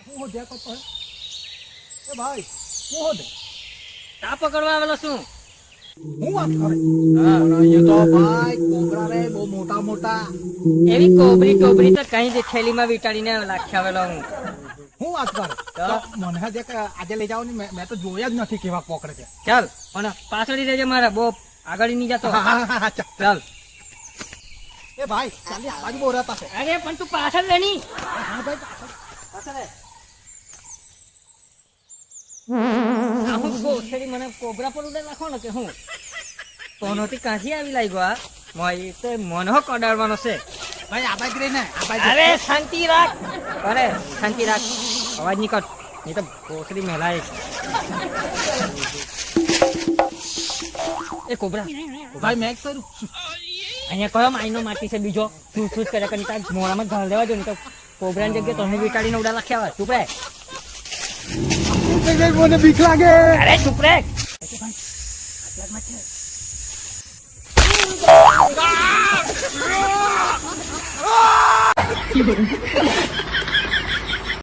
હું હો દેખો તો એ ભાઈ હું હો દે તા પકડવા આવેલો શું? હું વાત કરે હા. એ તો ભાઈ કોબરા રે બહુ મોટા મોટા એવી કોબરી ટોબરી તો કઈ જ થેલીમાં વીંટાડીને લાખી આવેલો હું. હું વાત કરે તો? તો મને હજે કે આજે લઈ જાવ ને મેં તો જોયા જ નથી કેવા પકડે છે ચાલ પણ પાછળ રહેજે મારા બહુ આગળ નહીં જતો. હા, ચાલ. ચાલ. એ ભાઈ ચાલી આ બાજુ બહુ રહેતા છે અરે પણ તું પાછળ રે ની. હા ભાઈ પાછળ. પાછળ રે. આ હું કોથળી મને કોબરા પર ઉડે નાખો ને કે હું કોનોથી કાંથી આવી લાગ્યો આ મોય તો મન હો કડાડવાનો છે. ભાઈ આ બાજુ રહીને આ બાજુ અરે શાંતિ રાખ. અરે શાંતિ રાખ. અવાજ નહીં કર નહીં તો કોથળી મેલાય. એ કોબરા ભાઈ મેં કર્યું અહીંયા કયો માઈનો માટી છે બીજો તું શું કરે કે તાર મોડામાં ઘાલ દેવા જો ને તો કોબરાની જગ્યાએ તમે વીટાડીને ઉડા લખ્યા હોય. ચૂપ રે. મને બીક લાગે અરે ચૂપ રે. Ah!